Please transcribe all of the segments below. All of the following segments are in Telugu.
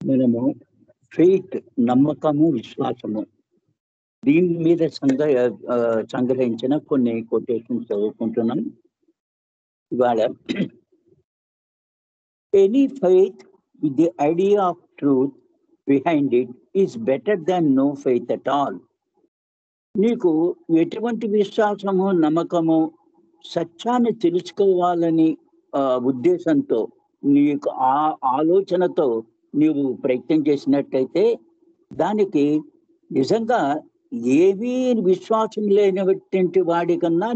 మనము ఫెయిత్, నమ్మకము, విశ్వాసము దీని మీద సంగ్రహించిన కొన్ని కొటేషన్స్ చదువుకుంటున్నాం ఇవాళ. Any faith with the idea of truth behind it is better than no faith at all. నీకు ఎటువంటి విశ్వాసము, నమ్మకము, సత్యాన్ని తెలుసుకోవాలని ఉద్దేశంతో, నీకు ఆ ఆలోచనతో నీవు ప్రయత్నం చేసినట్టయితే దానికి నిజంగా ఏమీ విశ్వాసం లేనటువంటి వాడి కన్నా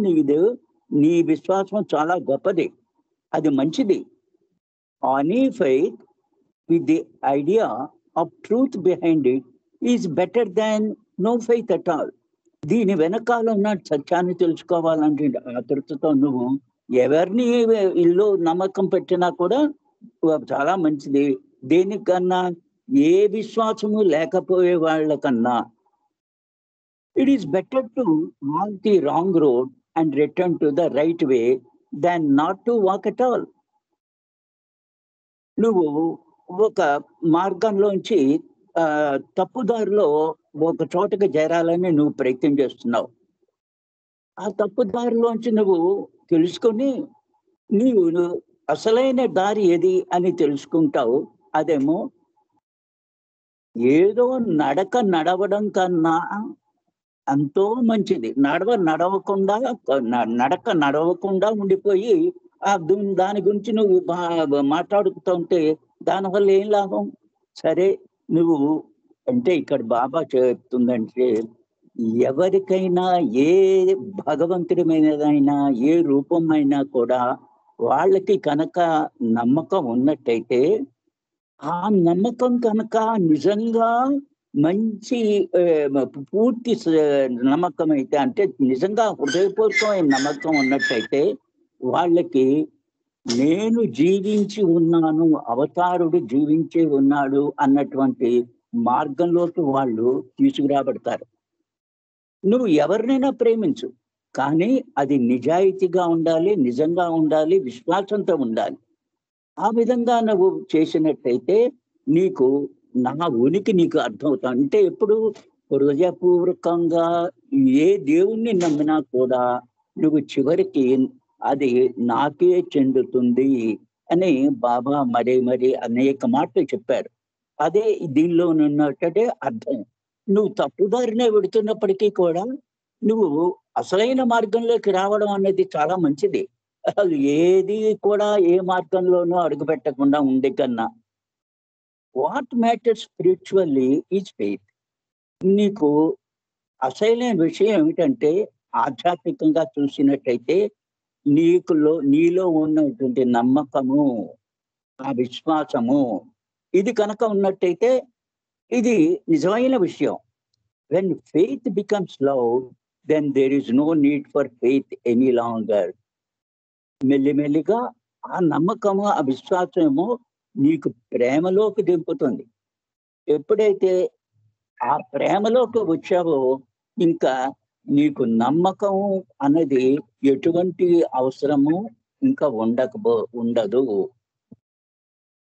నీ విశ్వాసం చాలా గొప్పది, అది మంచిది. Any faith with the idea of truth behind it is better than no faith at all. దీని వెనకాల ఉన్న సత్యాన్ని తెలుసుకోవాలంటే ఆతృతతో నువ్వు ఎవరిని ఇల్లు నమ్మకం పెట్టినా కూడా చాలా మంచిది. దేనికన్నా ఏ విశ్వాసము లేకపోయే వాళ్ళకన్నా it is better to walk the wrong road and return to the right way than not to walk at all. నువ్వు ఒక మార్గంలోంచి తప్పుదారిలో ఒక చోటకి చేరాలని నువ్వు ప్రయత్నం చేస్తున్నావు. ఆ తప్పుదారిలోంచి నువ్వు తెలుసుకొని నీవు అసలైన దారి ఏది అని తెలుసుకుంటావు. అదేమో ఏదో నడవడం కన్నా ఎంతో మంచిది. నడవకుండా ఉండిపోయి దాని గురించి నువ్వు మాట్లాడుతూ ఉంటే దానివల్ల ఏం లాభం? సరే, నువ్వు అంటే ఇక్కడ బాబా చెప్తుందంటే ఎవరికైనా ఏ భగవంతుడిమైనదైనా ఏ రూపమైనా కూడా వాళ్ళకి కనుక నమ్మకం ఉన్నట్టయితే, ఆ నమ్మకం కనుక నిజంగా మంచి పూర్తి నమ్మకం అయితే, అంటే నిజంగా హృదయపూర్వకమైన నమ్మకం ఉన్నట్టయితే వాళ్ళకి నేను జీవించి ఉన్నాను, అవతారుడు జీవించి ఉన్నాడు అన్నటువంటి మార్గంలోకి వాళ్ళు తీసుకురాబడతారు. నువ్వు ఎవరినైనా ప్రేమించు, కానీ అది నిజాయితీగా ఉండాలి, నిజంగా ఉండాలి, విశ్వాసంతో ఉండాలి. ఆ విధంగా నువ్వు చేసినట్టయితే నీకు నా ఉనికి నీకు అర్థమవుతా. అంటే ఎప్పుడు హృదయపూర్వకంగా ఏ దేవుణ్ణి నమ్మినా కూడా నువ్వు చివరికి అది నాకే చెందుతుంది అని బాబా మరి అనేక మాటలు చెప్పారు. అదే దీనిలో ఉన్నట్టే అర్థం. నువ్వు తప్పుదారినే వెడుతున్నప్పటికీ కూడా నువ్వు అసలైన మార్గంలోకి రావడం అనేది చాలా మంచిది. అసలు ఏది కూడా ఏ మార్గంలోనూ అడుగుపెట్టకుండా ఉండే కన్నా what matters spiritually is faith. నీకు అసలైన విషయం ఏమిటంటే ఆధ్యాత్మికంగా చూసినట్టయితే నీలో ఉన్నటువంటి నమ్మకము, ఆ విశ్వాసము, ఇది కనుక ఉన్నట్టయితే ఇది నిజమైన విషయం. When faith becomes love, then there is no need for faith any longer. మెల్లిమెల్లిగా ఆ నమ్మకము, ఆ విశ్వాసము నీకు ప్రేమలోకి దింపుతుంది. ఎప్పుడైతే ఆ ప్రేమలోకి వచ్చావో ఇంకా నీకు నమ్మకం అన్నది ఎటువంటి అవసరము ఇంకా ఉండదు.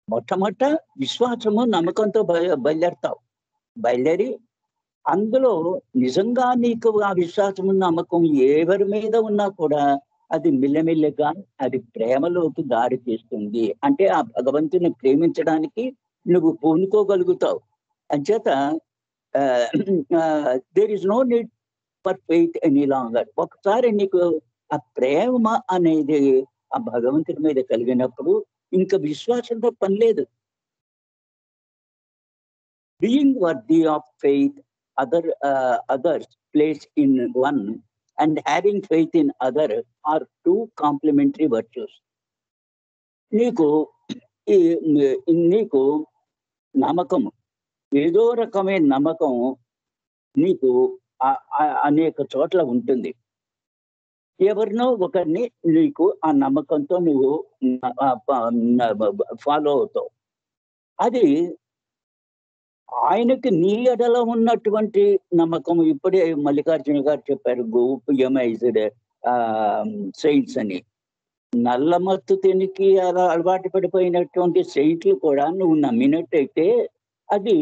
మొట్టమొదట విశ్వాసము, నమ్మకంతో బయలుదేరుతావు. బయలుదేరి అందులో నిజంగా నీకు ఆ విశ్వాసము, నమ్మకం ఎవరి మీద ఉన్నా కూడా అది మెల్లమెల్లగా అది ప్రేమలోకి దారి తీస్తుంది. అంటే ఆ భగవంతుని ప్రేమించడానికి నువ్వు పూనుకోగలుగుతావు. అంచేత there is no need for faith any longer. ఒకసారి నీకు ఆ ప్రేమ అనేది ఆ భగవంతుడి మీద కలిగినప్పుడు ఇంకా విశ్వాసంతో పని లేదు. Being worthy of faith others place in one and having faith in other are two complementary virtues. నీకు నమ్మకము, ఏదో రకమైన నమ్మకం నీకు అనేక చోట్ల ఉంటుంది. ఎవరినో ఒకరిని నీకు ఆ నమ్మకంతో నువ్వు ఫాలో అవుతావు. అది ఆయనకి నీ ఎడల ఉన్నటువంటి నమ్మకం. ఇప్పుడే మల్లికార్జున గారు చెప్పారు, గోప్యమైజ్డ్ సెయింట్స్ అని. నల్లమత్తు తినికి అలా అలవాటు పడిపోయినటువంటి సెయింట్లు కూడా నువ్వు నమ్మినట్టయితే అది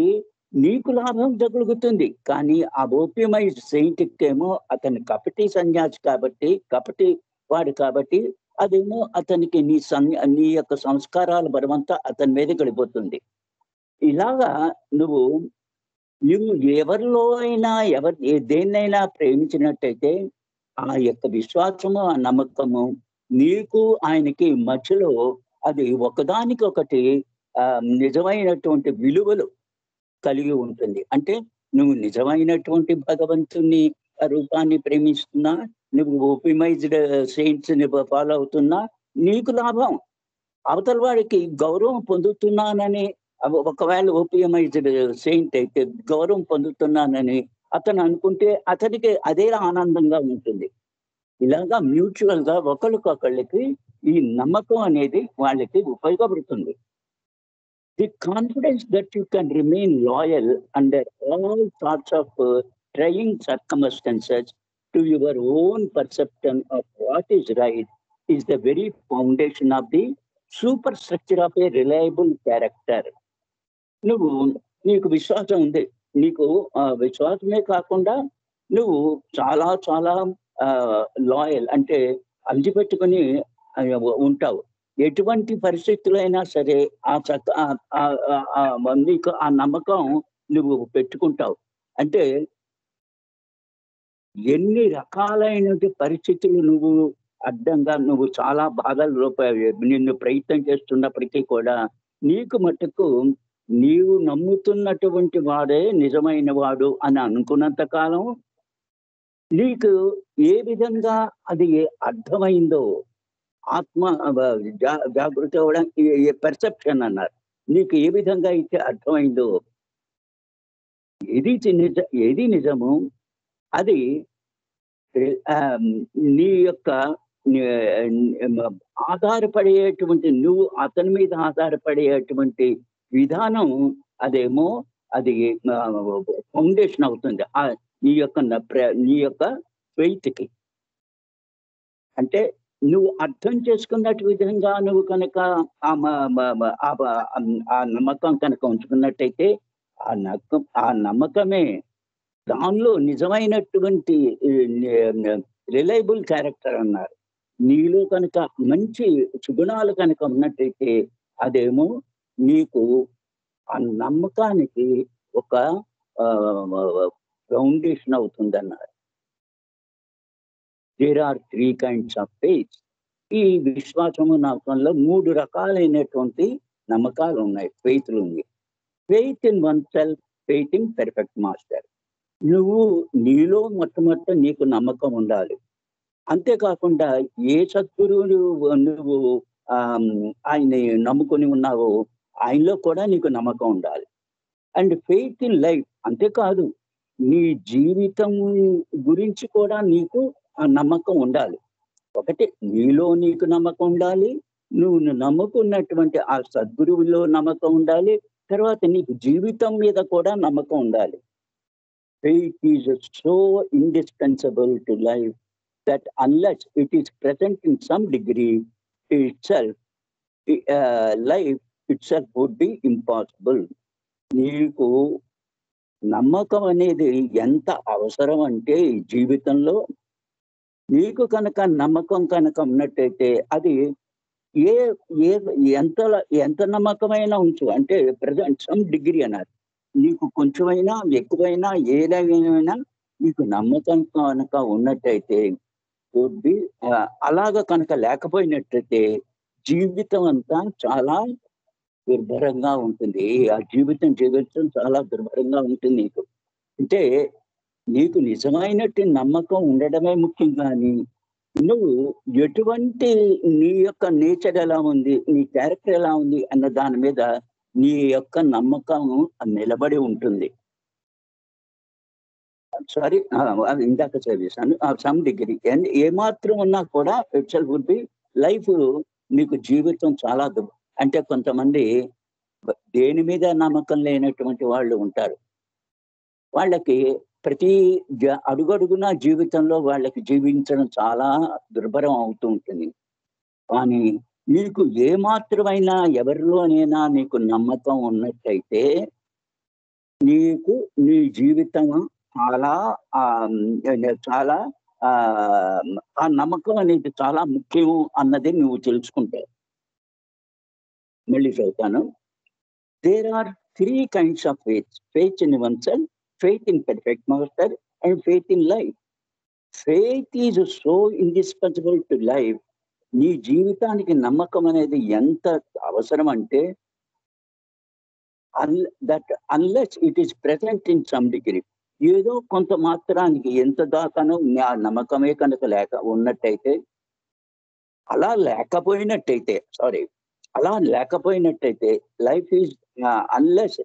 నీకు లాభం జరుగుతుంది. కానీ ఆ ఓపియమైజ్డ్ సెయింట్‌కేమో అతను కపటి సన్యాసి కాబట్టి, కపటి వాడు కాబట్టి అదేమో అతనికి నీ యొక్క సంస్కారాల బరువంతా అతని మీద పడిపోతుంది. ఇలాగా నువ్వు నువ్వు ఎవరిలో అయినా దేన్నైనా ప్రేమించినట్టయితే ఆ యొక్క విశ్వాసము, ఆ నమ్మకము నీకు ఆయనకి మధ్యలో అది ఒకదానికొకటి నిజమైనటువంటి విలువలు కలిగి ఉంటుంది. అంటే నువ్వు నిజమైనటువంటి భగవంతుని రూపాన్ని ప్రేమిస్తున్నా, నువ్వు ఓపిమైజ్డ్ సెయింట్స్‌ని ఫాలో అవుతున్నా నీకు లాభం. అవతల వాడికి గౌరవం పొందుతున్నానని ఒకవేళ ఓపియమైజ్డ్ సెయింట్ అయితే గౌరవం పొందుతున్నానని అతను అనుకుంటే అతనికి అదే ఆనందంగా ఉంటుంది. ఇలాగా మ్యూచువల్‌గా ఒకళ్ళకొకళ్ళకి ఈ నమ్మకం అనేది వాళ్ళకి ఉపయోగపడుతుంది. The confidence that you can remain loyal under all sorts of trying circumstances to your own perception of what is right is the very foundation of the superstructure of a reliable character. నువ్వు నీకు విశ్వాసం ఉంది. నీకు విశ్వాసమే కాకుండా నువ్వు చాలా చాలా లాయల్ అంటే అంటిపెట్టుకొని ఉంటావు. ఎటువంటి పరిస్థితులైనా సరే నీకు ఆ నమ్మకం నువ్వు పెట్టుకుంటావు. అంటే ఎన్ని రకాలైనటువంటి పరిస్థితులు నువ్వు అడ్డంగా నువ్వు చాలా బాధల్లో నిన్ను ప్రయత్నం చేస్తున్నప్పటికీ కూడా నీకు మట్టుకు నీవు నమ్ముతున్నటువంటి వాడే నిజమైన వాడు అని అనుకున్నంత కాలం నీకు ఏ విధంగా అది అర్థమైందో ఆత్మ జాగృతి అవ్వడానికి పెర్సెప్షన్ అన్నారు. నీకు ఏ విధంగా అయితే అర్థమైందో ఏది నిజము అది నీ యొక్క ఆధారపడేటువంటి నువ్వు అతని మీద ఆధారపడేటువంటి విధానం అదేమో అది ఫౌండేషన్ అవుతుంది నీ యొక్క ఫెయిత్‌కి. అంటే నువ్వు అర్థం చేసుకున్నట్టు విధంగా నువ్వు కనుక ఆ నమ్మకం కనుక ఉంచుకున్నట్టయితే ఆ నమ్మకమే దానిలో నిజమైనటువంటి రిలయబుల్ క్యారెక్టర్ అన్నారు. నీలో కనుక మంచి సుగుణాలు కనుక ఉన్నట్టయితే అదేమో నీకు ఆ నమ్మకానికి ఒక ఫౌండేషన్ అవుతుందన్నారు. There are 3 kinds of faith. ఈ విశ్వాసము నమ్మకంలో 3 రకాలైనటువంటి నమ్మకాలు ఉన్నాయి, ఫెయిత్‌లు ఉంది. Faith in one self, faith in perfect master. నువ్వు నీలో మొట్టమొదట నీకు నమ్మకం ఉండాలి. అంతేకాకుండా ఏ సద్గురువులు నువ్వు ఆయన్ని నమ్ముకొని ఉన్నావో ఆయనలో కూడా నీకు నమ్మకం ఉండాలి. అండ్ ఫెయిత్ ఇన్ లైఫ్, అంతేకాదు నీ జీవితం గురించి కూడా నీకు ఆ నమ్మకం ఉండాలి. ఒకటి నీలో నీకు నమ్మకం ఉండాలి, నువ్వు నమ్ముకున్నటువంటి ఆ సద్గురువులో నమ్మకం ఉండాలి, తర్వాత నీకు జీవితం మీద కూడా నమ్మకం ఉండాలి. Faith is so indispensable to life that unless it is present in some degree itself, life itself would be impossible. నీకు నమ్మకం అనేది ఎంత అవసరం అంటే ఈ జీవితంలో నీకు కనుక నమ్మకం కనుక ఉన్నట్టయితే అది ఎంత నమ్మకమైనా ఉంచు. అంటే ప్రజెంట్ సమ్ డిగ్రీ అన్నారు. నీకు కొంచెమైనా ఎక్కువైనా ఏదైనా నీకు నమ్మకం కనుక ఉన్నట్టయితే అలాగ కనుక లేకపోయినట్టయితే జీవితం అంతా చాలా దుర్భరంగా ఉంటుంది. ఆ జీవితం చాలా దుర్భరంగా ఉంటుంది నీకు. అంటే నీకు నిజమైనట్టు నమ్మకం ఉండడమే ముఖ్యం. కానీ నువ్వు ఎటువంటి నీ యొక్క నేచర్ ఎలా ఉంది, నీ క్యారెక్టర్ ఎలా ఉంది అన్న దాని మీద నీ యొక్క నమ్మకం నిలబడి ఉంటుంది. సారీ, అది ఇందాక చదివేశాను. సమ్ డిగ్రీ ఏమాత్రం ఉన్నా కూడా ఇట్సెల్ఫ్ వుడ్ బి లైఫ్. నీకు జీవితం చాలా అంటే కొంతమంది దేని మీద నమ్మకం లేనటువంటి వాళ్ళు ఉంటారు. వాళ్ళకి ప్రతి అడుగడుగునా జీవితంలో వాళ్ళకి జీవించడం చాలా దుర్భరం అవుతూ ఉంటుంది. కానీ నీకు ఏమాత్రమైనా ఎవరిలోనైనా నీకు నమ్మకం ఉన్నట్టయితే, నీకు నీ జీవితం చాలా చాలా ఆ నమ్మకం అనేది చాలా ముఖ్యం అన్నది నువ్వు తెలుసుకుంటావు. మళ్ళీ చదువుతాను. There are 3 kinds of faith. Faith in oneself, faith in perfect master and faith in life. Faith is so indispensable to life. నీ జీవితానికి నమ్మకం అనేది ఎంత అవసరం అంటే, unless it is present in some degree. ఏదో కొంత మాత్రానికి ఎంత దాకానో ఆ నమ్మకమే కనుక ఉన్నట్టయితే, అలా లేకపోయినట్టయితే సారీ అలా లేకపోయినట్టయితే life is unless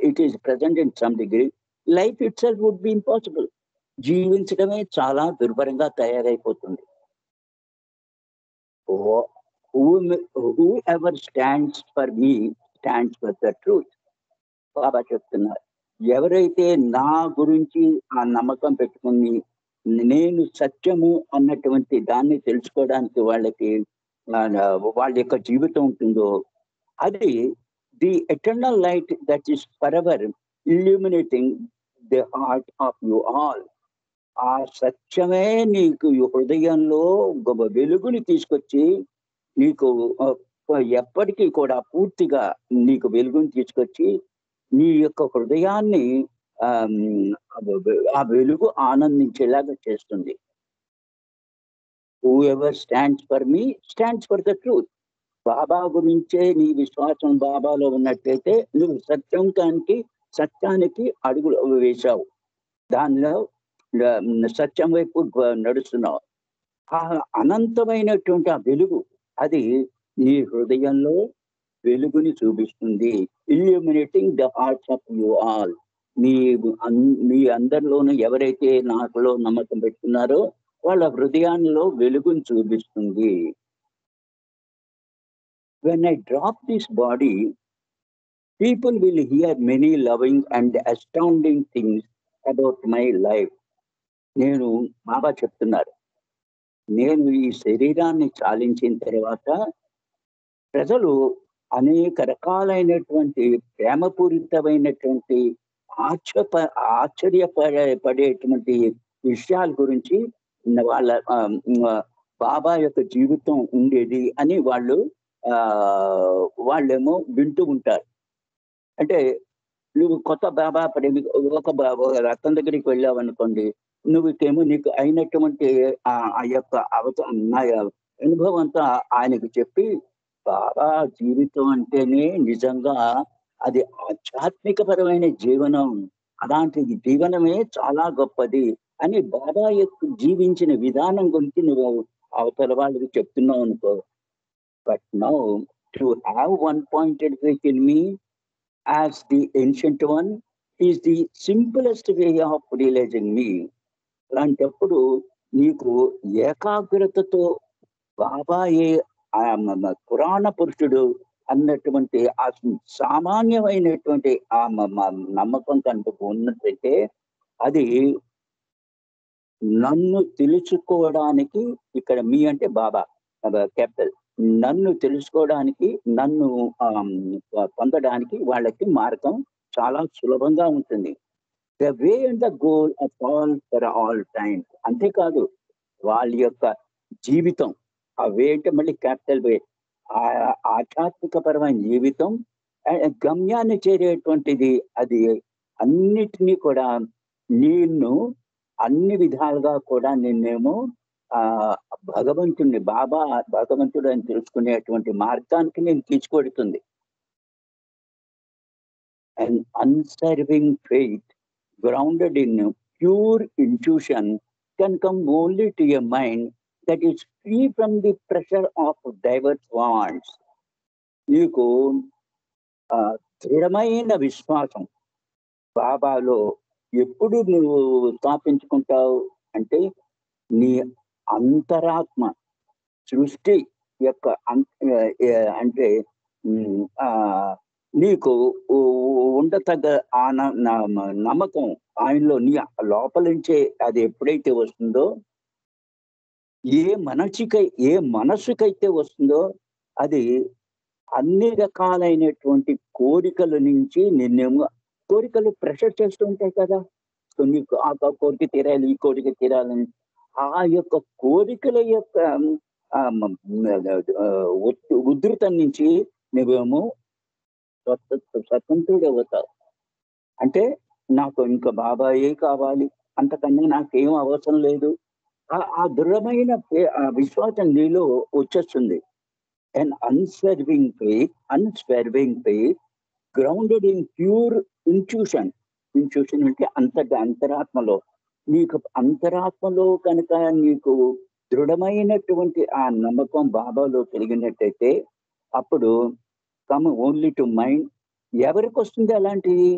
it is present in some degree, life itself would be impossible. జీవించడమే చాలా దుర్భరంగా తయారైపోతుంది. Oh whoever stands for me stands for the truth. Baba చెప్తున్నారు. ఎవరైతే నా గురించి ఆ నమ్మకం పెట్టుకుని, నేను సత్యము అన్నటువంటి దాన్ని తెలుసుకోవడానికి వాళ్ళకి వాళ్ళ యొక్క జీవితం ఉంటుందో, అది the eternal light that is forever illuminating the heart of you all. ఆ సత్యమే నీకు ఈ హృదయంలో వెలుగుని తీసుకొచ్చి నీకు ఎప్పటికీ కూడా పూర్తిగా నీకు వెలుగుని తీసుకొచ్చి నీ యొక్క హృదయాన్ని ఆ వెలుగు ఆనందించేలాగా చేస్తుంది. Whoever stands for me stands for the truth. Baba గురించే నీ విశ్వాసం బాబాలో ఉన్నట్టయితే నువ్వు సత్యానికి అడుగులు వేశావు. దానిలో సత్యం వైపు నడుస్తున్నావు. ఆ అనంతమైనటువంటి ఆ వెలుగు అది నీ హృదయంలో వెలుగుని చూపిస్తుంది. Illuminating the hearts of you all. మీ మీ అందరిలోనూ ఎవరైతే నాకులో నమ్మకం పెట్టుకున్నారో వాళ్ళ హృదయాల్లో వెలుగుని చూపిస్తుంది. When I drop this body, people will hear many loving and astounding things about my life. నేను బాబా చెప్తున్నారు. నేను ఈ శరీరాన్ని చాలించిన తర్వాత ప్రజలు అనేక రకాలైనటువంటి ప్రేమపూరితమైనటువంటి ఆశ్చర్యపడేటువంటి విషయాల గురించి వాళ్ళ బాబా యొక్క జీవితం ఉండేది అని వాళ్ళేమో వింటూ ఉంటారు. అంటే నువ్వు కొత్త బాబా ఒక రత్నం దగ్గరికి వెళ్ళావనుకోండి, నువ్వుకేమో నీకు అయినటువంటి ఆ యొక్క అనుభవం అంతా ఆయనకు చెప్పి, బాబా జీవితం అంటేనే నిజంగా అది ఆధ్యాత్మికపరమైన జీవనం. అలాంటి జీవనమే చాలా గొప్పది అని బాబా యొక్క జీవించిన విధానం గురించి నువ్వు అవతల వాళ్ళకి చెప్తున్నావు అనుకో. But now to have one pointed faith in me as the ancient one is the simplest way of realizing me. అలాంటప్పుడు నీకు ఏకాగ్రతతో బాబాయే పురాణ పురుషుడు అన్నటువంటి ఆ సామాన్యమైనటువంటి ఆ నమ్మకం కనుక ఉన్నట్టయితే అది నన్ను తెలుసుకోవడానికి, ఇక్కడ మీ అంటే బాబా క్యాపిటల్, నన్ను తెలుసుకోవడానికి, నన్ను పొందడానికి వాళ్ళకి మార్గం చాలా సులభంగా ఉంటుంది. The way and the goal of all for all times. అంతేకాదు వాళ్ళ యొక్క జీవితం, ఆ వే అంటే మళ్ళీ క్యాపిటల్ వే, ఆధ్యాత్మికపరమైన జీవితం గమ్యాన్ని చేరేటువంటిది. అది అన్నిటినీ కూడా నిన్ను అన్ని విధాలుగా కూడా నిన్నేమో భగవంతుడు అని తెలుసుకునేటువంటి మార్గానికి నేను తీసుకొడుతుంది. An unswerving faith grounded in pure intuition can come only to a mind that is free from the pressure of diverse wants. నీకు దృఢమైన విశ్వాసం బాబాలో ఎప్పుడు నువ్వు స్థాపించుకుంటావు అంటే, నీ అంతరాత్మ సృష్టి యొక్క అంటే నీకు ఉండతగ్గ నమ్మకం, ఆయనలో నీ లోపల నుంచే అది ఎప్పుడైతే వస్తుందో, ఏ మనసుకైతే వస్తుందో అది అన్ని రకాలైనటువంటి కోరికల నుంచి నిన్నేమో కోరికలు ప్రెషర్ చేస్తూ ఉంటాయి కదా! సో నీకు ఆ కోరిక తీరాలి, ఈ కోరిక తీరాలని. ఆ యొక్క కోరికల యొక్క ఉధృతం నుంచి నువ్వేమో స్వతంత్రుడవుతావు. అంటే నాకు ఇంకా బాబాయే కావాలి. అంతకన్నా నాకేం అవసరం లేదు. ఆ దృఢమైన ఆ విశ్వాసం నీలో వచ్చేస్తుంది. And unswerving faith grounded in pure intuition. Intuition అంటే అంతరాత్మలో. నీకు అంతరాత్మలో కనుక నీకు దృఢమైనటువంటి ఆ నమ్మకం బాబాలో కలిగినట్టయితే అప్పుడు కమ్ ఓన్లీ టు మైండ్. ఎవరికి వస్తుంది అలాంటిది?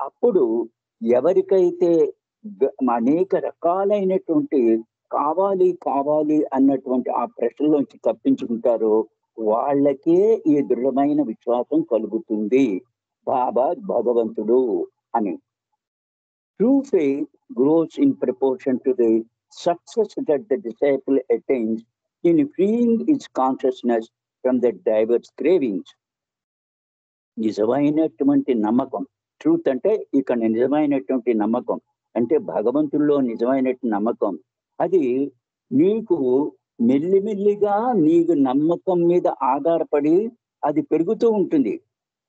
అప్పుడు ఎవరికైతే అనేక రకాలైనటువంటి కావాలి కావాలి అన్నటువంటి ఆ ప్రశ్నలోంచి తప్పించుకుంటారో వాళ్ళకే ఈ దృఢమైన విశ్వాసం కలుగుతుంది బాబా భగవంతుడు అని. True faith gross in proportion to the success that the disciple attains in freeing it's consciousness from the divorce cravings. నిజమైనటువంటి నమ్మకం, ట్రూత్ అంటే ఇక్కడ నిజమైనటువంటి నమ్మకం అంటే భగవంతుల్లో నిజమైనటువంటి నమ్మకం. అది నీకు మెల్లిమెల్లిగా నీకు నమ్మకం మీద ఆధారపడి అది పెరుగుతూ ఉంటుంది.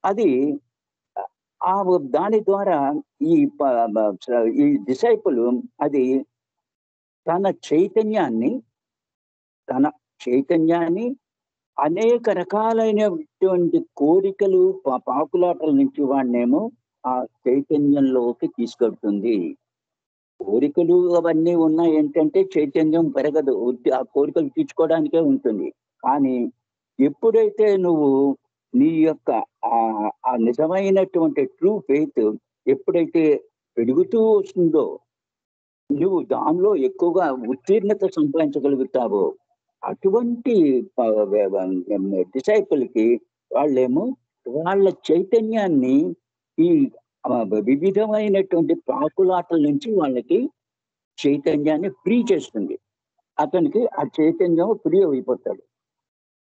అది దాని ద్వారా ఈ డిసైపుల్ అది తన చైతన్యాన్ని అనేక రకాలైనటువంటి కోరికలు పాకులాటల నుంచి వాడినేమో ఆ చైతన్యంలోకి తీసుకెళ్తుంది. కోరికలు అవన్నీ ఉన్నాయి ఏంటంటే చైతన్యం పెరగదు, ఆ కోరికలు తీర్చుకోవడానికే ఉంటుంది. కానీ ఎప్పుడైతే నువ్వు నీ యొక్క ఆ నిజమైనటువంటి ట్రూ ఫెయిత్ ఎప్పుడైతే పెరుగుతూ వస్తుందో నువ్వు దానిలో ఎక్కువగా ఉత్తీర్ణత సంపాదించగలుగుతావో అటువంటి డిసైపుల్కి వాళ్ళేమో వాళ్ళ చైతన్యాన్ని ఈ వివిధమైనటువంటి పాకులాటల నుంచి వాళ్ళకి చైతన్యాన్ని ఫ్రీ చేస్తుంది. అతనికి ఆ చైతన్యం ఫ్రీ అయిపోతాడు.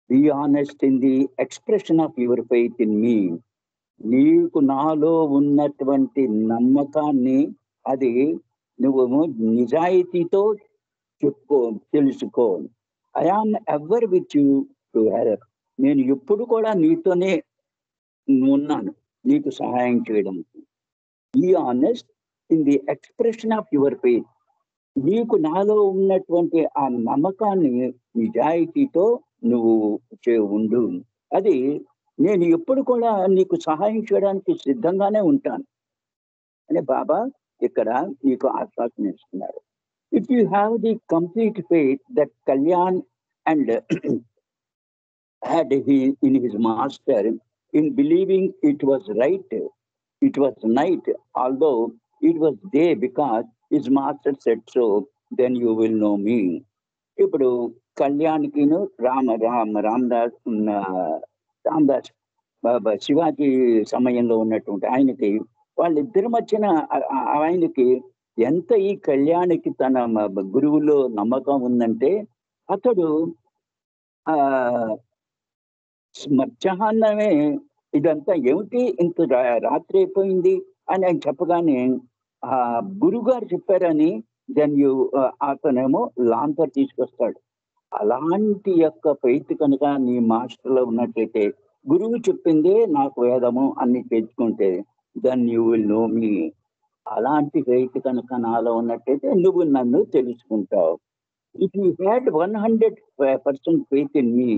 Be honest in the expression of your faith in me. నీకు నాలో ఉన్నటువంటి నమ్మకాన్ని అది నువ్వు నిజాయితీతో తెలుసుకో. I am ever with you to help. నేను ఎప్పుడు కూడా నీతోనే ఉన్నాను నీకు సహాయం చేయడానికి. Be honest in the expression of your faith. నీకు నాలో ఉన్నటువంటి ఆ నమ్మకాన్ని నిజాయితీతో నువ్వు ఉండు. అది నేను ఎప్పుడు కూడా నీకు సహాయం చేయడానికి సిద్ధంగానే ఉంటాను అని బాబా ఇక్కడ నీకు ఆశ్వాసన ఇస్తున్నారు. If you have the complete faith that Kalyan and had in his master, in believing it was right, it was night, although it was day because his master said so, then you will know me. ఇప్పుడు కళ్యాణ్కిను రామదాస్ శివాజీ సమయంలో ఉన్నటువంటి ఆయనకి వాళ్ళిద్దరి మధ్యన ఆయనకి ఎంత ఈ కళ్యాణికి తన గురువులో నమ్మకం ఉందంటే అతడు మధ్యాహ్నమే ఇదంతా ఏమిటి ఇంత రాత్రి అయిపోయింది అని ఆయన చెప్పగానే గురుగారు చెప్పారని అతనేమో లాంతర్ తీసుకొస్తాడు. అలాంటి యొక్క ఫెయిత్ కనుక నీ మాస్టర్లో ఉన్నట్లయితే గురువు చెప్పిందే నాకు వేదము అన్ని తెచ్చుకుంటే then you will know me. అలాంటి ఫెయిత్ కనుక నాలో ఉన్నట్టయితే నువ్వు నన్ను తెలుసుకుంటావు. If you had 100% faith in me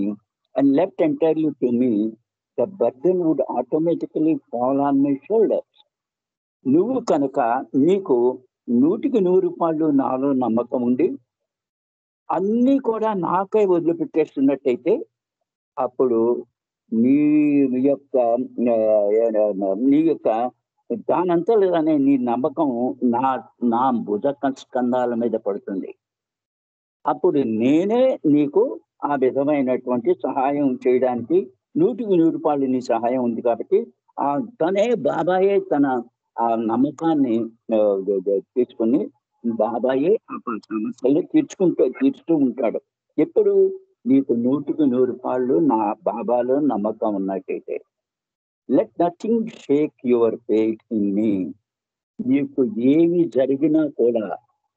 and left entirely to me, the burden would automatically fall on my shoulders. నువ్వు కనుక నీకు 100% నాలో నమ్మకం ఉండి అన్నీ కూడా నాకై వదిలిపెట్టేస్తున్నట్టయితే అప్పుడు నీ యొక్క దానంతలోనే నీ నమ్మకం నా భుజ స్కంధాల మీద పడుతుంది. అప్పుడు నేనే నీకు ఆ విధమైనటువంటి సహాయం చేయడానికి 100% నీ సహాయం ఉంది. కాబట్టి తనే బాబాయే తన ఆ నమ్మకాన్ని తీసుకొని బాబాయే ఆ సమస్యలు తీర్చుతూ ఉంటాడు. ఎప్పుడు నీకు 100కి 100 నా బాబాలో నమ్మకం ఉన్నట్టయితే. Let nothing Sheikh your faith in me. నీకు ఏమి జరిగినా కూడా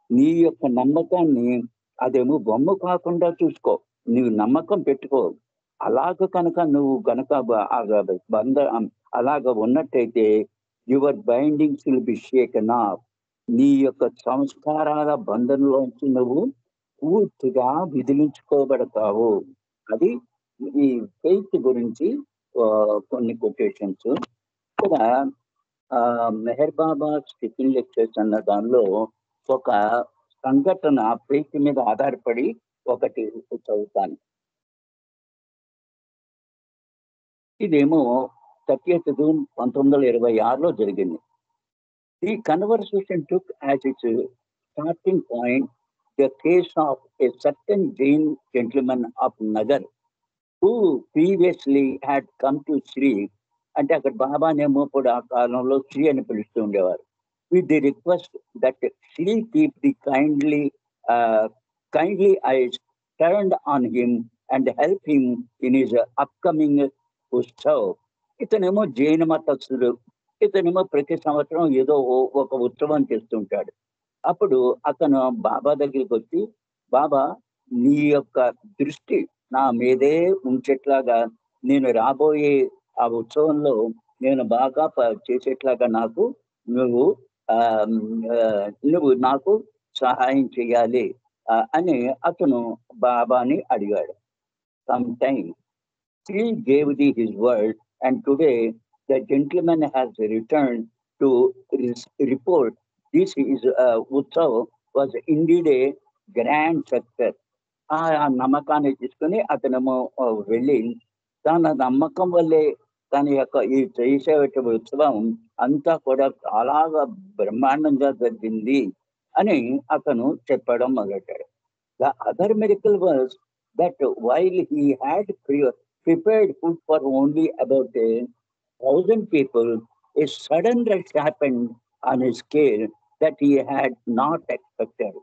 నీ యొక్క నమ్మకాన్ని అదేమో బొమ్మ కాకుండా చూసుకో. నీవు నమ్మకం పెట్టుకో. అలాగ కనుక నువ్వు గనక అలాగ ఉన్నట్టయితే your bindings will be షేకెన్ of. నీ యొక్క సంస్కారాల బంధంలోంచి నువ్వు పూర్తిగా విదిలించుకోబడతావు. అది ఈ ఫెయిత్ గురించి కొన్ని కొటేషన్స్ కూడా. మెహర్ బాబా స్పీకింగ్ లెక్చర్స్ అన్న దానిలో ఒక సంఘటన ఫెయిత్ మీద ఆధారపడి ఒకటి చదువుతాను. ఇదేమో 30th June 1926లో జరిగింది. ఈ conversation took as its starting point the case of a certain Jain gentlemen of Nagar who previously had come to Shri. అంటే అక్కడ బాబానేమో కూడా ఆ కాలంలో శ్రీ అని పిలుస్తూ ఉండేవారు. With the request that Shri keep the kindly eyes turned on him and help him in his upcoming utsav. ఇతనేమో జైన మతస్థుడు. ఇతనేమో ప్రతి సంవత్సరం ఏదో ఒక ఉత్సవం చేస్తుంటాడు. అప్పుడు అతను బాబా దగ్గరికి వచ్చి, బాబా నీ యొక్క దృష్టి నా మీదే ఉంచేట్లాగా, నేను రాబోయే ఆ ఉత్సవంలో నేను బాగా చేసేట్లాగా నువ్వు ఆ నువ్వు నాకు సహాయం చేయాలి అని అతను బాబాని అడిగాడు. Some time Sri gave his word, and today the gentleman has returned to report this is Utsav was indeed a grand success. ఆ నమ్మకాన్ని తీసుకుని అతనేమో వెళ్ళి తన నమ్మకం వల్లే తన యొక్క ఈ చేసే ఉత్సవం అంతా కూడా చాలా బ్రహ్మాండంగా జరిగింది అని అతను చెప్పడం మొదలెట్టాడు. The other miracle was that while he had prepared food for only about 1,000 people, a sudden rush happened on a scale that he had not expected.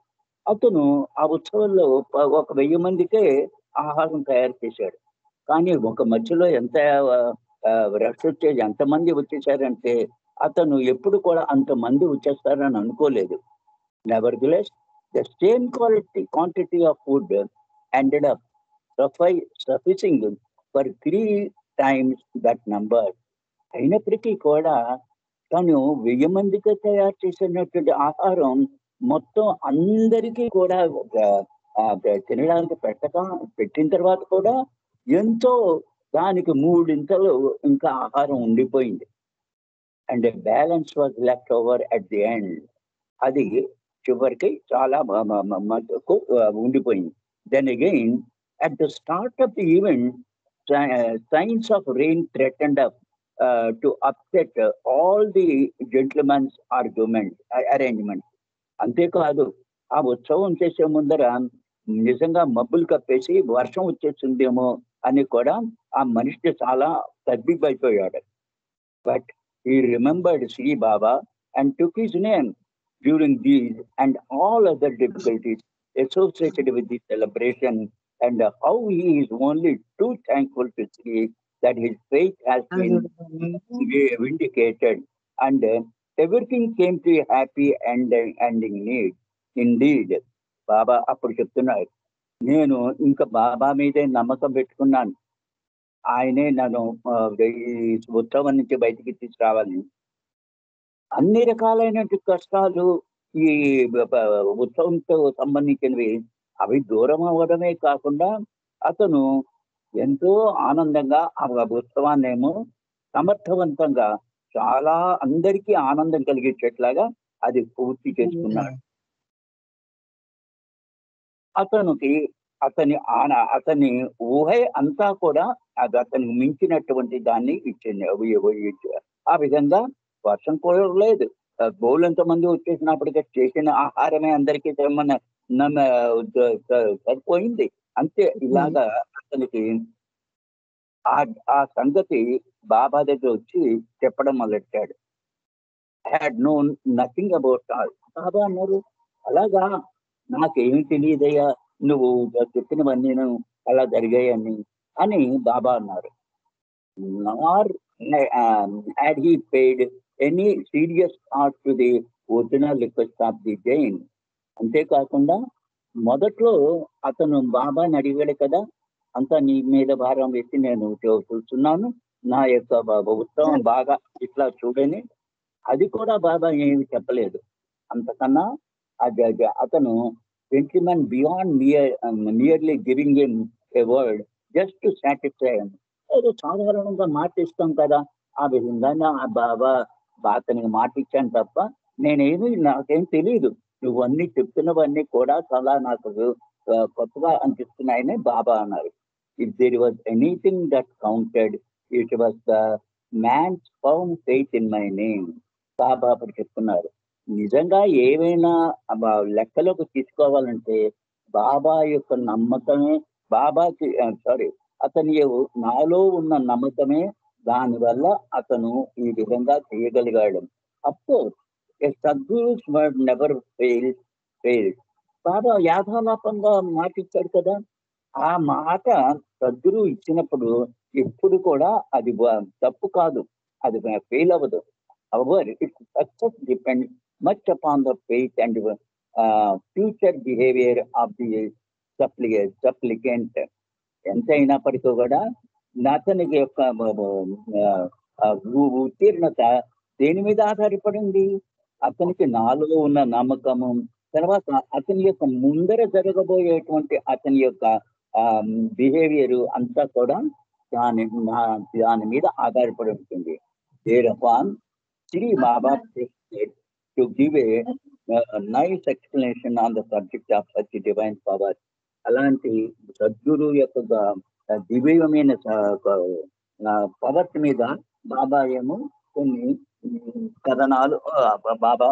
అతను ఆ ఉత్సవంలో 1,000 మందికే ఆహారం తయారు చేశాడు. కానీ ఒక మధ్యలో ఎంత రష్ వచ్చేది, ఎంతమంది వచ్చేసారంటే అతను ఎప్పుడు కూడా అంతమంది వచ్చేస్తారని అనుకోలేదు. Nevertheless, the same quantity of food ended up sufficing for 3 times that number. అయినప్పటికీ కూడా తను 1000 మందికి తయారు చేసినటువంటి ఆహారం మొత్తం అందరికీ కూడా తినడానికి పెట్టిన తర్వాత కూడా ఎంతో దానికి 3 ఇంకా ఆహారం ఉండిపోయింది. And balance was left over at the end. అది చివరికి చాలా ఉండిపోయింది. Then again at the start of the event signs of rain threatened to upset all the gentlemen's arrangements. అంతేకాదు ఆ ఉత్సవం చేసే ముందర నిజంగా మబ్బులు కప్పేసి వర్షం వచ్చేసిందేమో అని కూడా ఆ మనిషి చాలా తగ్గిపోయాడు. But he remembered Sri Baba and took his name during these and all other difficulties associated with the celebration, and how he is only too thankful to Sri that his faith has been vindicated and everything came to a happy ending need. Indeed, బాబా అప్పుడు చెప్తున్నారు, నేను ఇంకా బాబా మీదే నమ్మకం పెట్టుకున్నాను. ఆయనే నన్ను ఈ ఉత్సవం నుంచి బయటికి తీసుకురావాలి. అన్ని రకాలైనటువంటి కష్టాలు ఈ ఉత్సవంతో సంబంధించినవి అవి దూరం అవ్వడమే కాకుండా అతను ఎంతో ఆనందంగా ఆ ఉత్సవాన్నేమో సమర్థవంతంగా చాలా అందరికీ ఆనందం కలిగించేట్లాగా అది పూర్తి చేసుకున్నాడు. అతని ఊహ అంతా కూడా అది అతనికి మించినటువంటి దాన్ని ఇచ్చింది. ఆ విధంగా వర్షం కూడా లేదు, బోలంత మంది వచ్చేసినప్పటికీ చేసిన ఆహారమే అందరికీ సరిపోయింది. అంతే. ఇలాగా అతనికి ఆ సంగతి బాబా దగ్గర వచ్చి చెప్పడం మొదలెట్టాడు. Had known nothing about all. Baba అన్నారు, అలాగా, నాకేమి తెలియదయ్యా, నువ్వు చెప్పినవన్నీ అలా జరిగాయని అని బాబా అన్నారు. నార్ had he paid any serious thought to the original request of the Jain. అంతేకాకుండా మొదట్లో అతను బాబాని అడిగాడు కదా, అంతా నీ మీద భారం వేసి నేను చూస్తున్నాను, నా యొక్క ఉత్సవం బాగా ఇట్లా చూడని, అది కూడా బాబా ఏమి చెప్పలేదు. అంతకన్నా అతను gentlemen beyond nearly giving him a word just to satisfy. ఏదో సాధారణంగా మాట ఇస్తాం కదా, ఆ విధంగా ఆ బాబా అతనికి మాట ఇచ్చాను తప్ప నాకేం తెలియదు, నువ్వు అన్ని చెప్తున్నవన్నీ కూడా చాలా నాకు కొత్తగా అనిపిస్తున్నాయని బాబా అన్నారు. If there was anything that counted, it was the man's found faith in my name. Baba అప్పుడు చెప్తున్నారు, నిజంగా ఏమైనా లెక్కలోకి తీసుకోవాలంటే బాబా యొక్క నమ్మకమే, బాబాకి అతని నాలో ఉన్న నమ్మకమే, దానివల్ల అతను ఈ విధంగా చేయగలిగాడు. Of course Sadguru's word never failed. Baba యాథాలాపంగా మాట ఇచ్చాడు కదా, ఆ మాట సద్గురు ఇచ్చినప్పుడు ఎప్పుడు కూడా అది తప్పు కాదు, అది ఫెయిల్ అవ్వదు. However, its success depends much upon the faith and future behavior of the supplicant. ఎంత అయినప్పటికీ కూడా అతనికి యొక్క ఉత్తీర్ణత దేని మీద ఆధారపడింది? అతనికి నాలో ఉన్న నమ్మకము, తర్వాత అతని యొక్క ముందర జరగబోయేటువంటి అతని యొక్క బిహేవియర్ అంతా కూడా దాని మీద ఆధారపడి ఉంటుంది. Thereupon Sri Baba to give a nice explanation on the subject of such divine power. అలాంటి సద్గురు యొక్క దివ్యమైన పవర్స్ మీద బాబా ఏమో కొన్ని కథనాలు బాబా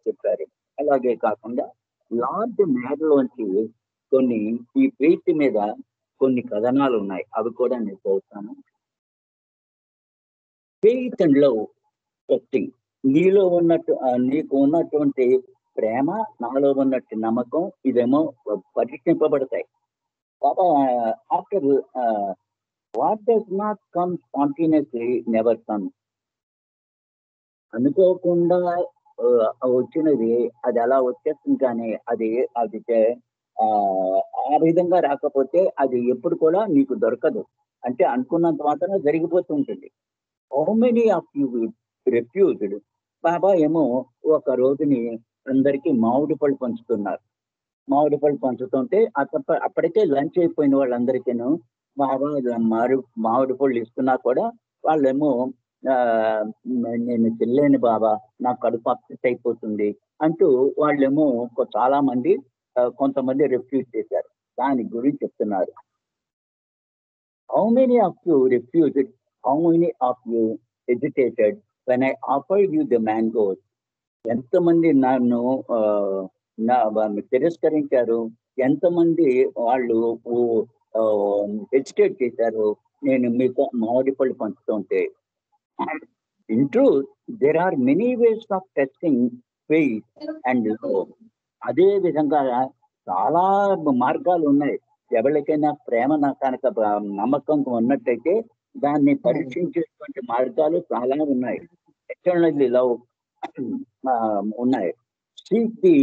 చెప్పారు. అలాగే కాకుండా లార్డ్ మ్యాడ్లోంచి కొన్ని ఈ ఫెయిత్ మీద కొన్ని కథనాలు ఉన్నాయి, అవి కూడా నేను చదువుతాను. Faith and love testing. నీలో ఉన్నట్టు నీకు ఉన్నటువంటి ప్రేమ, నాలో ఉన్నట్టు నమ్మకం, ఇదేమో పరీక్షింపబడతాయి. Baba after what does not come spontaneously never come. అనుకోకుండా వచ్చినది అది అలా వచ్చేస్తుంది, కానీ అది ఆ విధంగా రాకపోతే అది ఎప్పుడు కూడా నీకు దొరకదు. అంటే అనుకున్నంత మాత్రం జరిగిపోతుంటుంది. How many of you refused. Baba ఏమో ఒక రోజుని అందరికీ మామిడి పళ్ళు పంచుతున్నారు. మామిడి పళ్ళు పంచుతుంటే అప్పటికే లంచ్ అయిపోయిన వాళ్ళందరికీను బాబా మామిడి పళ్ళు ఇస్తున్నా కూడా వాళ్ళేమో నేను తినలేను బాబా, నా కడుపు అప్సెట్ అయిపోతుంది అంటూ వాళ్ళేమో చాలా మంది కొంతమంది రిఫ్యూజ్ చేశారు. దాని గురించి చెప్తున్నారు. How many of you refused, how many of you hesitated when I offered you the mangoes. ఎంతమంది నన్ను తిరస్కరించారు, ఎంతమంది వాళ్ళు హెజిటేట్ చేశారు నేను మీకు మామిడి పళ్ళు పంచుతుంటే. In truth there are many ways of testing faith and love. అదే విధంగా చాలా మార్గాలు ఉన్నాయి. ఎవరికైనా ప్రేమ కనుక నమ్మకం ఉన్నట్టయితే దాన్ని పరీక్షించేటువంటి మార్గాలు చాలా ఉన్నాయి. ఎటర్నల్లీ లవ్ ఉన్నాయి. Seek the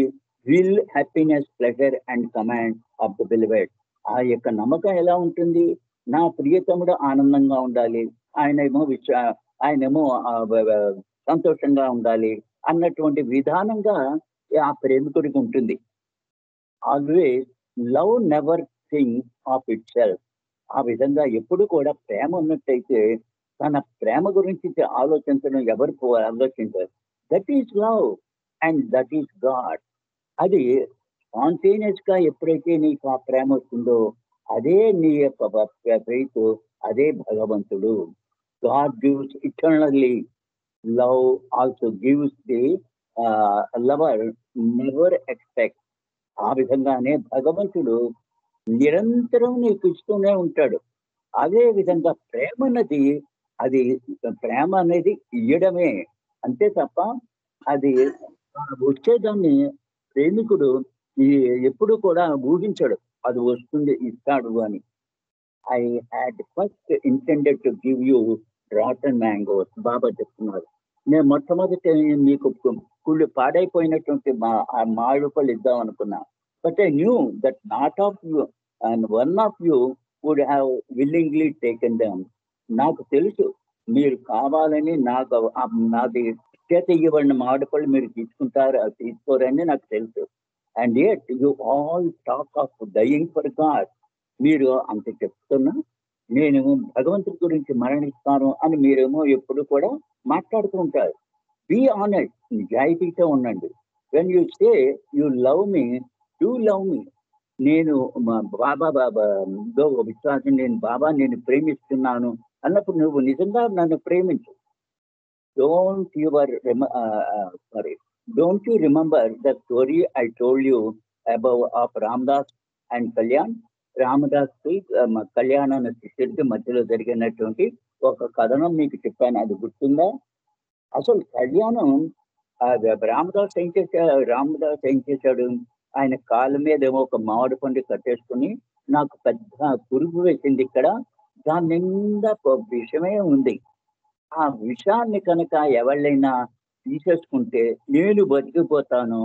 will, happiness, pleasure and command of the beloved. ఆ యొక్క నమ్మకం ఎలా ఉంటుంది? నా ప్రియతముడు ఆనందంగా ఉండాలి, ఆయనేమో సంతోషంగా ఉండాలి అన్నటువంటి విధానంగా ఆ ప్రేమికుడికి ఉంటుంది. Always love never think of it self. ఆ విధంగా ఎప్పుడు కూడా ప్రేమ ఉన్నట్టయితే తన ప్రేమ గురించి ఆలోచించడం ఎవరు ఆలోచించారు. That is love and that is God. అది స్పాంటేనియస్ గా ఎప్పుడైతే నీకు ఆ ప్రేమ వస్తుందో అదే నీ యొక్క ఫెయిత్, అదే భగవంతుడు. God gives eternally, love also gives the lover never expect. ఆ విధంగానే భగవంతుడు నిరంతరం నీకు ఇస్తూనే ఉంటాడు. అదే విధంగా ప్రేమ అనేది ఇయ్యడమే. అంతే తప్ప అది వచ్చేదాన్ని ప్రేమికుడు ఈ ఎప్పుడు కూడా ఊహించడు. అది వస్తుంది, ఇస్తాడు అని. I had first intended to give you rotten mangoes Baba చెప్తున్నారు. నేను మొట్టమొదట మీకు కుళ్ళు పాడైపోయినటువంటి ఆ మామిడి పళ్ళు ఇద్దాం అనుకున్నా. But I knew that not of you and one of you would have willingly taken them. నాకు తెలుసు మీరు కావాలని నాకు నాది చేత ఇవ్వబడిన మామిడి పళ్ళు మీరు తీసుకుంటారు, అది తీసుకోరని నాకు తెలుసు. And yet you all talk of dying for God. మీరు అంత చెప్తున్నా నేను భగవంతుడి గురించి మరణిస్తాను అని మీరేమో ఎప్పుడు కూడా మాట్లాడుతూ ఉంటారు. బీ ఆనెస్ట్, నిజాయితీతో ఉండండి. When you say you love me, do love మీ. నేను బాబా విశ్వాసం, నేను బాబా నేను ప్రేమిస్తున్నాను అన్నప్పుడు నువ్వు నిజంగా నన్ను ప్రేమించు. Don't your sorry don't you remember the story I told you above of Ramdas and Kalyan. Ramdas కి కళ్యాణ్ అన్న శిష్యుడికి మధ్యలో జరిగినటువంటి ఒక కథనం మీకు చెప్పాను, అది గుర్తుందా? అసలు కళ్యాణం రామదాస్ ఏం చేశాడు? ఆయన కాళ్ళ మీద ఏమో ఒక మామిడి పండు కట్టేసుకుని, నాకు పెద్ద పురుగు వేసింది ఇక్కడ, దాని నిండా విషమే ఉంది, ఆ విషాన్ని కనుక ఎవళ్ళైనా తీసేసుకుంటే నేను బతికిపోతాను,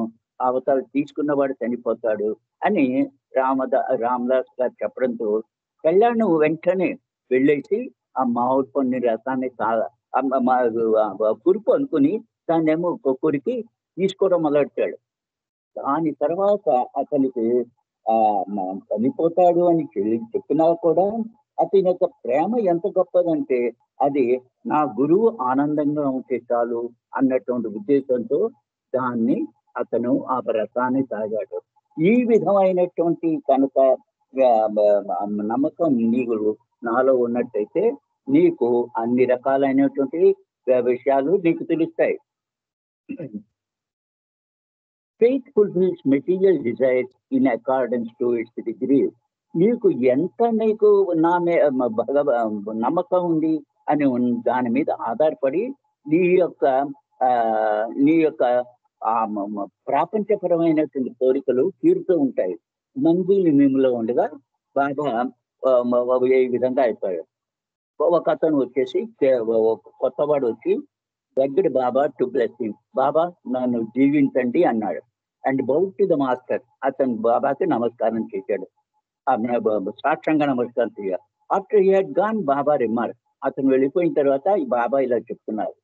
అవతల తీసుకున్నవాడు చనిపోతాడు అని రామదాస్ గారు చెప్పడంతో కళ్యాణ్ వెంటనే వెళ్ళేసి ఆ మామిడి పండు రసాన్ని పురుపు అనుకుని దాన్నేమో కొరికి తీసుకోవడం మొదలెట్టాడు. దాని తర్వాత అతనికి చనిపోతాడు అని చెప్పినా కూడా అతని యొక్క ప్రేమ ఎంత గొప్పదంటే అది నా గురువు ఆనందంగా ఉంటే చాలు అన్నటువంటి ఉద్దేశంతో దాన్ని అతను ఆ రసాన్ని తాగాడు. ఈ విధమైనటువంటి కనుక నమ్మకం నీకు నాలో ఉన్నట్టయితే నీకు అన్ని రకాలైనటువంటి విషయాలు నీకు తెలుస్తాయి. Faith fulfills material desires in accordance to its degree. నీకు ఎంత నీకు నమ్మకం ఉంది అని దాని మీద ఆధారపడి నీ యొక్క ప్రాపంచపరమైనటువంటి కోరికలు తీరుతూ ఉంటాయి. మందిని మిమ్మలో ఉండగా బాగా ఈ విధంగా అయిపోయాడు. ఒక అతను వచ్చేసి కొత్తవాడు వచ్చి దగ్గర బాబా టు బ్లెస్సింగ్, బాబా నన్ను జీవించండి అన్నాడు. And bow to the master, అతను బాబాకి నమస్కారం చేశాడు, సాక్షంగా నమస్కారం చేయాలి. After he had gone Baba remark, అతను వెళ్ళిపోయిన తర్వాత ఈ బాబా ఇలా చెప్తున్నారు,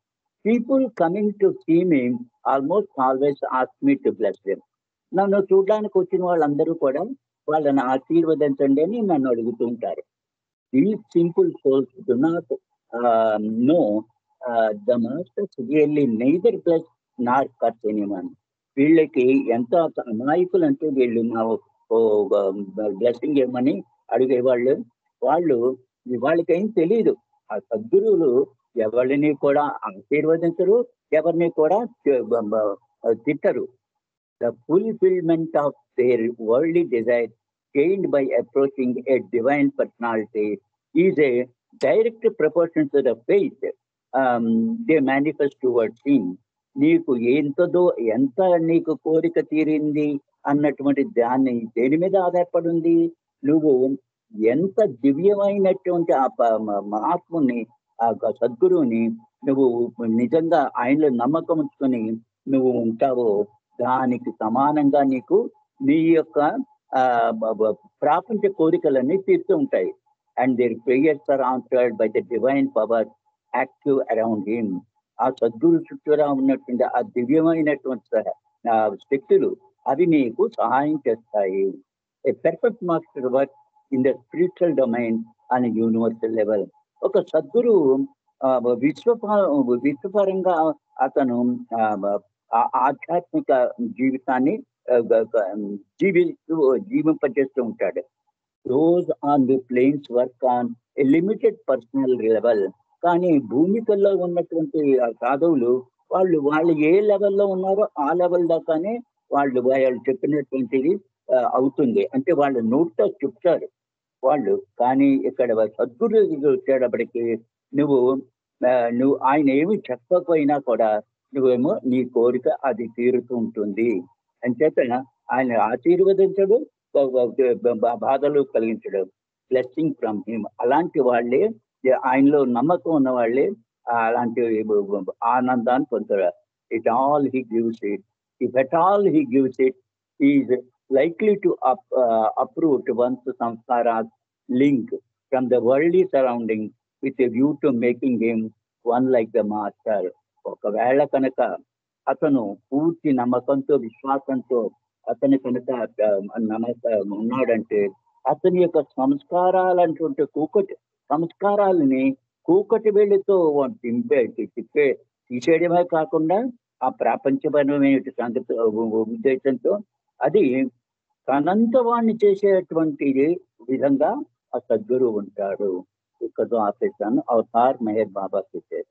people coming to see me almost always ask me to bless them. నన్ను చూడడానికి వచ్చిన వాళ్ళందరూ కూడా వాళ్ళని ఆశీర్వదించండి అని నన్ను అడుగుతూ ఉంటారు. These simple souls do not know the masters really neither bless nor curse anyone. వీళ్ళకి ఎంత అమాయకులు అంటే వీళ్ళు నా బ్లెస్సింగ్ ఏమని అడిగేవాళ్ళు. వాళ్ళకేం తెలియదు. ఆ సద్గురువులు ఎవరిని కూడా ఆశీర్వదించరు, ఎవరిని కూడా తిట్టరు. The fulfillment of their worldly desires gained by approaching a divine personality is a direct proportion to the faith they manifest towards him. నీకు ఎంత నీకు కోరిక తీరింది అన్నటువంటి దాన్ని దేని మీద ఆధారపడి ఉంది? నువ్వు ఎంత దివ్యమైనటువంటి ఆ మహాత్ముని, ఆ సద్గురువుని నువ్వు నిజంగా ఆయనలో నమ్మకం ఉంచుకొని నువ్వు ఉంటావో దానికి సమానంగా నీకు నీ యొక్క ప్రాపంచ కోరికలన్నీ తీరుతూ ఉంటాయి. And their prayers are answered by the divine power active around him. ఆ సద్గురు చుట్టూరా ఉన్నటువంటి ఆ దివ్యమైనటువంటి శక్తులు అవి నీకు సహాయం చేస్తాయి. A perfect master work in the spiritual domain and universal level. ఒక సద్గురువు విశ్వపరంగా అతను ఆధ్యాత్మిక జీవితాన్ని జీవింపజేస్తూ ఉంటాడు. Those on the planes work on a limited personal level. కానీ భూమికల్లో ఉన్నటువంటి సాధువులు వాళ్ళు ఏ లెవెల్లో ఉన్నారో ఆ లెవెల్ దాకానే వాళ్ళు చెప్పినటువంటిది అవుతుంది. అంటే వాళ్ళు నోటితో చెప్తారు వాళ్ళు. కానీ ఇక్కడ సద్గురు వచ్చేటప్పటికి నువ్వు ఆయన ఏమి చెప్పకపోయినా కూడా నువ్వేమో నీ కోరిక అది తీరుతూ ఉంటుంది. అంచేత ఆయన ఆశీర్వదించడు, బాధలు కలిగించడు. Blessing from him. అలాంటి వాళ్ళే, ఆయనలో నమ్మకం ఉన్న వాళ్ళే అలాంటి ఆనందాన్ని పొందుతారు. It all he gives it. If at all he gives it, is likely to uproot one's samskaras link from the worldly surrounding with a view to making him one like the master. ఒకవేళ కనుక అతను పూర్తి నమ్మకంతో విశ్వాసంతో అతని కనుక ఉన్నాడంటే అతని యొక్క సంస్కారాలంటే సంస్కారాలని కూకటి వేళ్ళతో తిప్పే తీసేయడమే కాకుండా ఆ ప్రాపంచపరమైన సంగతి ఉద్దేశంతో అది తనంత వాణ్ణి చేసేటువంటి విధంగా ఆ సద్గురువు ఉంటాడు. ఇక్కడ ఆపేశాను. అవతార్ మెహర్ బాబా చెప్పారు.